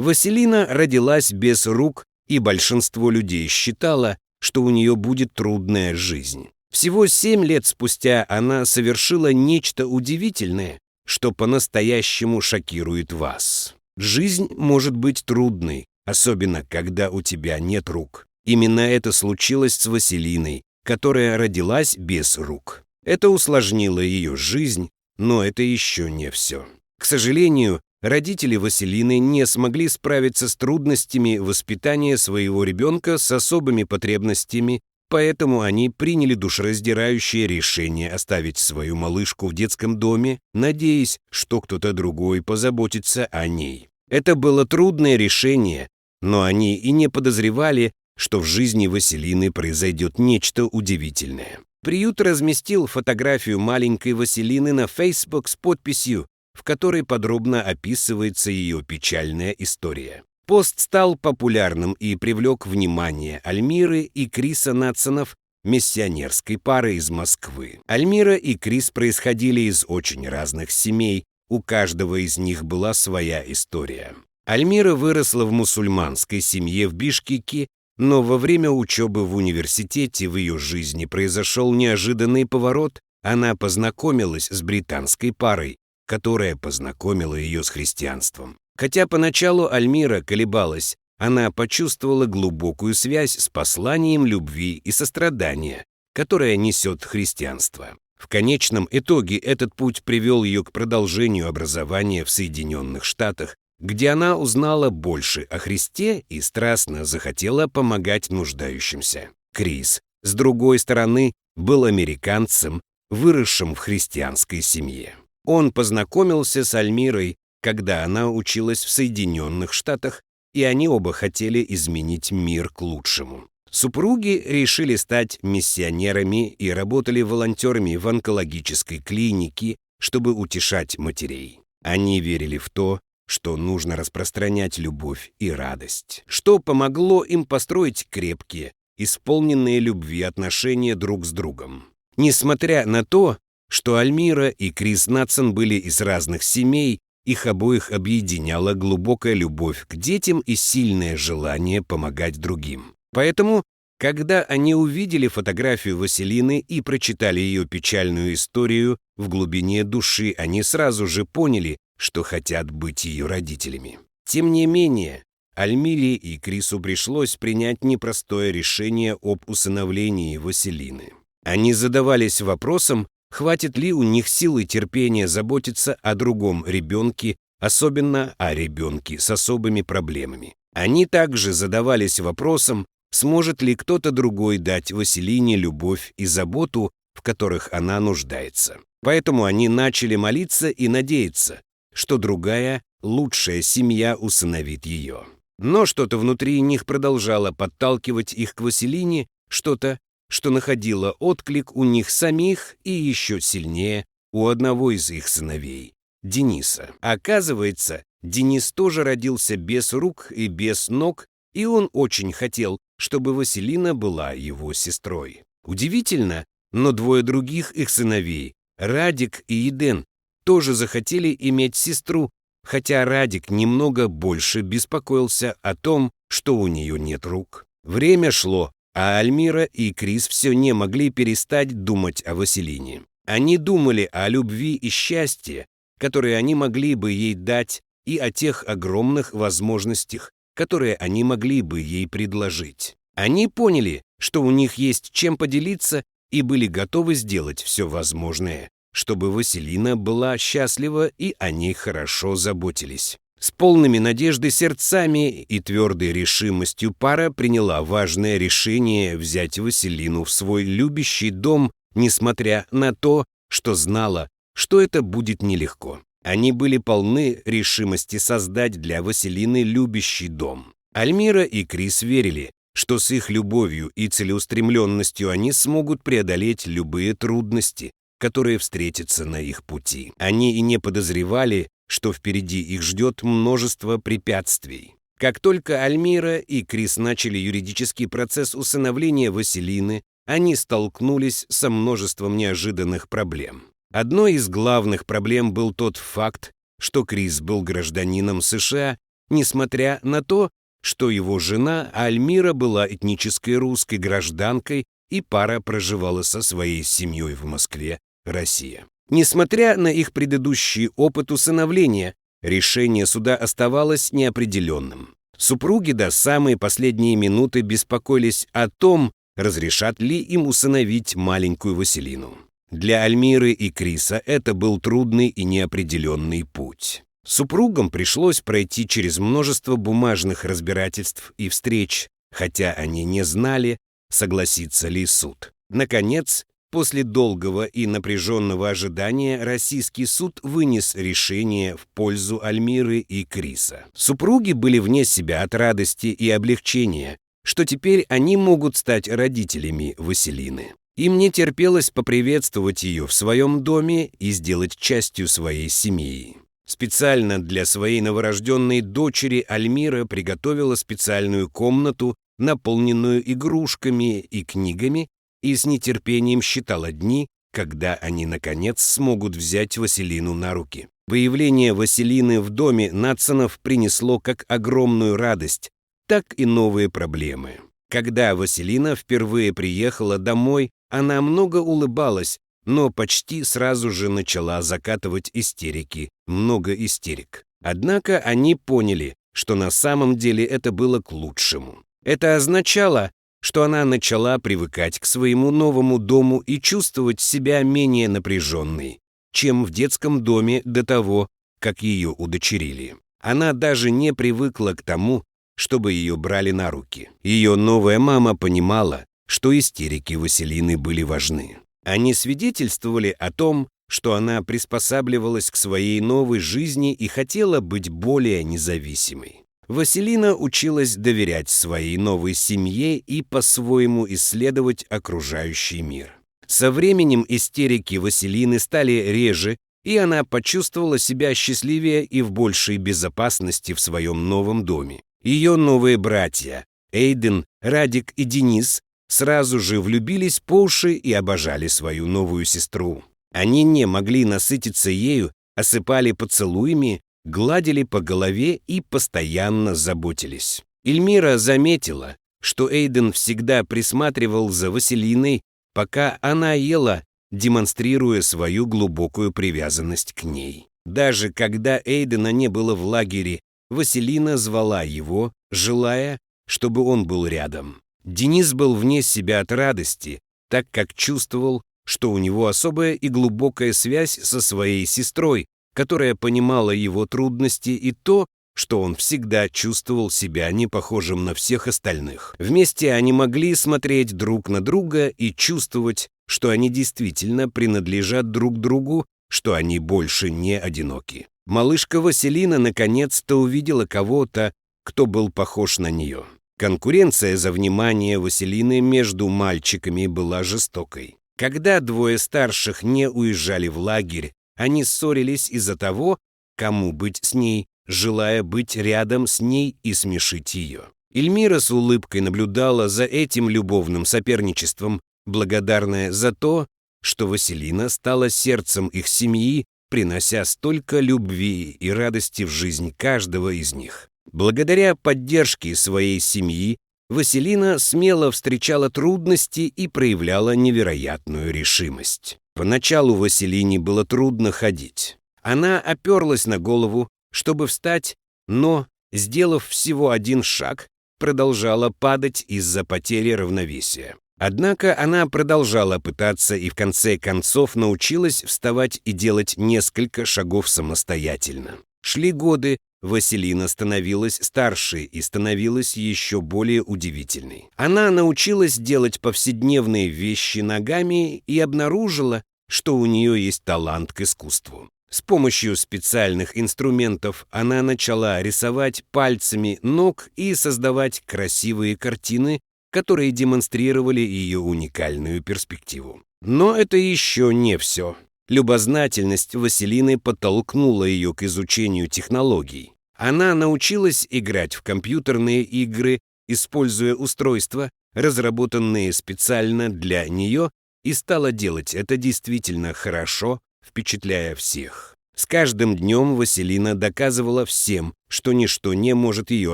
Василина родилась без рук, и большинство людей считало, что у нее будет трудная жизнь. Всего 7 лет спустя она совершила нечто удивительное, что по-настоящему шокирует вас. Жизнь может быть трудной, особенно когда у тебя нет рук. Именно это случилось с Василиной, которая родилась без рук. Это усложнило ее жизнь, но это еще не все. К сожалению, родители Василины не смогли справиться с трудностями воспитания своего ребенка с особыми потребностями, поэтому они приняли душераздирающее решение оставить свою малышку в детском доме, надеясь, что кто-то другой позаботится о ней. Это было трудное решение, но они и не подозревали, что в жизни Василины произойдет нечто удивительное. Приют разместил фотографию маленькой Василины на Facebook с подписью, в которой подробно описывается ее печальная история. Пост стал популярным и привлек внимание Альмиры и Криса Надсонов, миссионерской пары из Москвы. Альмира и Крис происходили из очень разных семей, у каждого из них была своя история. Альмира выросла в мусульманской семье в Бишкеке, но во время учебы в университете в ее жизни произошел неожиданный поворот. Она познакомилась с британской парой, которая познакомила ее с христианством. Хотя поначалу Альмира колебалась, она почувствовала глубокую связь с посланием любви и сострадания, которое несет христианство. В конечном итоге этот путь привел ее к продолжению образования в Соединенных Штатах, где она узнала больше о Христе и страстно захотела помогать нуждающимся. Крис, с другой стороны, был американцем, выросшим в христианской семье. Он познакомился с Альмирой, когда она училась в Соединенных Штатах, и они оба хотели изменить мир к лучшему. Супруги решили стать миссионерами и работали волонтерами в онкологической клинике, чтобы утешать матерей. Они верили в то, что нужно распространять любовь и радость, что помогло им построить крепкие, исполненные любви отношения друг с другом. Несмотря на то, что Альмира и Крис Надсон были из разных семей, их обоих объединяла глубокая любовь к детям и сильное желание помогать другим. Поэтому, когда они увидели фотографию Василины и прочитали ее печальную историю, в глубине души они сразу же поняли, что хотят быть ее родителями. Тем не менее, Альмире и Крису пришлось принять непростое решение об усыновлении Василины. Они задавались вопросом, хватит ли у них силы и терпения заботиться о другом ребенке, особенно о ребенке с особыми проблемами. Они также задавались вопросом, сможет ли кто-то другой дать Василине любовь и заботу, в которых она нуждается. Поэтому они начали молиться и надеяться, что другая, лучшая семья усыновит ее. Но что-то внутри них продолжало подталкивать их к Василине, что-то, что находило отклик у них самих и еще сильнее у одного из их сыновей, Дениса. Оказывается, Денис тоже родился без рук и без ног, и он очень хотел, чтобы Василина была его сестрой. Удивительно, но двое других их сыновей, Радик и Еден, тоже захотели иметь сестру, хотя Радик немного больше беспокоился о том, что у нее нет рук. Время шло, а Альмира и Крис все не могли перестать думать о Василине. Они думали о любви и счастье, которые они могли бы ей дать, и о тех огромных возможностях, которые они могли бы ей предложить. Они поняли, что у них есть чем поделиться, и были готовы сделать все возможное, чтобы Василина была счастлива и о ней хорошо заботились. С полными надежды сердцами и твердой решимостью пара приняла важное решение взять Василину в свой любящий дом, несмотря на то, что знала, что это будет нелегко. Они были полны решимости создать для Василины любящий дом. Альмира и Крис верили, что с их любовью и целеустремленностью они смогут преодолеть любые трудности, которые встретятся на их пути. Они и не подозревали, что впереди их ждет множество препятствий. Как только Альмира и Крис начали юридический процесс усыновления Василины, они столкнулись со множеством неожиданных проблем. Одной из главных проблем был тот факт, что Крис был гражданином США, несмотря на то, что его жена Альмира была этнической русской гражданкой и пара проживала со своей семьей в Москве, Россия. Несмотря на их предыдущий опыт усыновления, решение суда оставалось неопределенным. Супруги до самой последней минуты беспокоились о том, разрешат ли им усыновить маленькую Василину. Для Альмиры и Криса это был трудный и неопределенный путь. Супругам пришлось пройти через множество бумажных разбирательств и встреч, хотя они не знали, согласится ли суд. Наконец, после долгого и напряженного ожидания российский суд вынес решение в пользу Альмиры и Криса. Супруги были вне себя от радости и облегчения, что теперь они могут стать родителями Василины. Им не терпелось поприветствовать ее в своем доме и сделать частью своей семьи. Специально для своей новорожденной дочери Альмира приготовила специальную комнату, наполненную игрушками и книгами, и с нетерпением считала дни, когда они, наконец, смогут взять Василину на руки. Появление Василины в доме Надсонов принесло как огромную радость, так и новые проблемы. Когда Василина впервые приехала домой, она много улыбалась, но почти сразу же начала закатывать истерики, много истерик. Однако они поняли, что на самом деле это было к лучшему. Это означало, что она начала привыкать к своему новому дому и чувствовать себя менее напряженной, чем в детском доме до того, как ее удочерили. Она даже не привыкла к тому, чтобы ее брали на руки. Ее новая мама понимала, что истерики Василины были важны. Они свидетельствовали о том, что она приспосабливалась к своей новой жизни и хотела быть более независимой. Василина училась доверять своей новой семье и по-своему исследовать окружающий мир. Со временем истерики Василины стали реже, и она почувствовала себя счастливее и в большей безопасности в своем новом доме. Ее новые братья Эйден, Радик и Денис сразу же влюбились по уши и обожали свою новую сестру. Они не могли насытиться ею, осыпали поцелуями, гладили по голове и постоянно заботились. Эльмира заметила, что Эйден всегда присматривал за Василиной, пока она ела, демонстрируя свою глубокую привязанность к ней. Даже когда Эйдена не было в лагере, Василина звала его, желая, чтобы он был рядом. Денис был вне себя от радости, так как чувствовал, что у него особая и глубокая связь со своей сестрой, которая понимала его трудности и то, что он всегда чувствовал себя не похожим на всех остальных. Вместе они могли смотреть друг на друга и чувствовать, что они действительно принадлежат друг другу, что они больше не одиноки. Малышка Василина наконец-то увидела кого-то, кто был похож на нее. Конкуренция за внимание Василины между мальчиками была жестокой. Когда двое старших не уезжали в лагерь, они ссорились из-за того, кому быть с ней, желая быть рядом с ней и смешить ее. Эльмира с улыбкой наблюдала за этим любовным соперничеством, благодарная за то, что Василина стала сердцем их семьи, принося столько любви и радости в жизнь каждого из них. Благодаря поддержке своей семьи Василина смело встречала трудности и проявляла невероятную решимость. Поначалу Василине было трудно ходить. Она оперлась на голову, чтобы встать, но, сделав всего один шаг, продолжала падать из-за потери равновесия. Однако она продолжала пытаться и в конце концов научилась вставать и делать несколько шагов самостоятельно. Шли годы, Василина становилась старше и становилась еще более удивительной. Она научилась делать повседневные вещи ногами и обнаружила, что у нее есть талант к искусству. С помощью специальных инструментов она начала рисовать пальцами ног и создавать красивые картины, которые демонстрировали ее уникальную перспективу. Но это еще не все. Любознательность Василины подтолкнула ее к изучению технологий. Она научилась играть в компьютерные игры, используя устройства, разработанные специально для нее, и стала делать это действительно хорошо, впечатляя всех. С каждым днем Василина доказывала всем, что ничто не может ее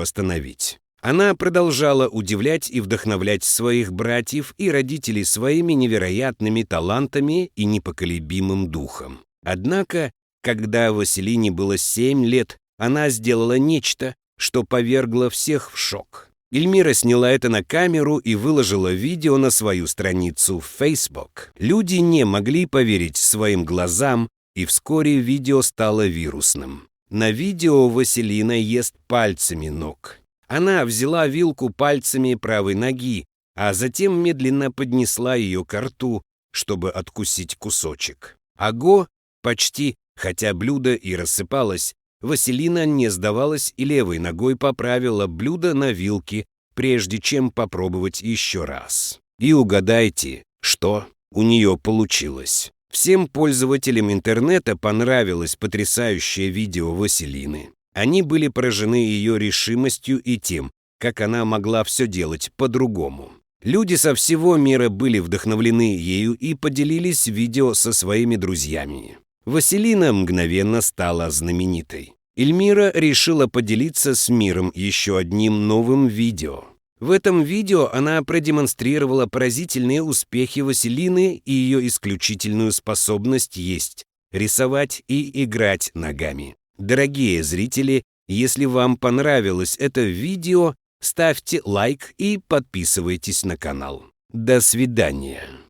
остановить. Она продолжала удивлять и вдохновлять своих братьев и родителей своими невероятными талантами и непоколебимым духом. Однако, когда Василине было 7 лет, она сделала нечто, что повергло всех в шок. Эльмира сняла это на камеру и выложила видео на свою страницу в Facebook. Люди не могли поверить своим глазам, и вскоре видео стало вирусным. На видео Василина ест пальцами ног. Она взяла вилку пальцами правой ноги, а затем медленно поднесла ее к рту, чтобы откусить кусочек. Ого, почти, хотя блюдо и рассыпалось, Василина не сдавалась и левой ногой поправила блюдо на вилке, прежде чем попробовать еще раз. И угадайте, что у нее получилось. Всем пользователям интернета понравилось потрясающее видео Василины. Они были поражены ее решимостью и тем, как она могла все делать по-другому. Люди со всего мира были вдохновлены ею и поделились видео со своими друзьями. Василина мгновенно стала знаменитой. Эльмира решила поделиться с миром еще одним новым видео. В этом видео она продемонстрировала поразительные успехи Василины и ее исключительную способность есть, рисовать и играть ногами. Дорогие зрители, если вам понравилось это видео, ставьте лайк и подписывайтесь на канал. До свидания.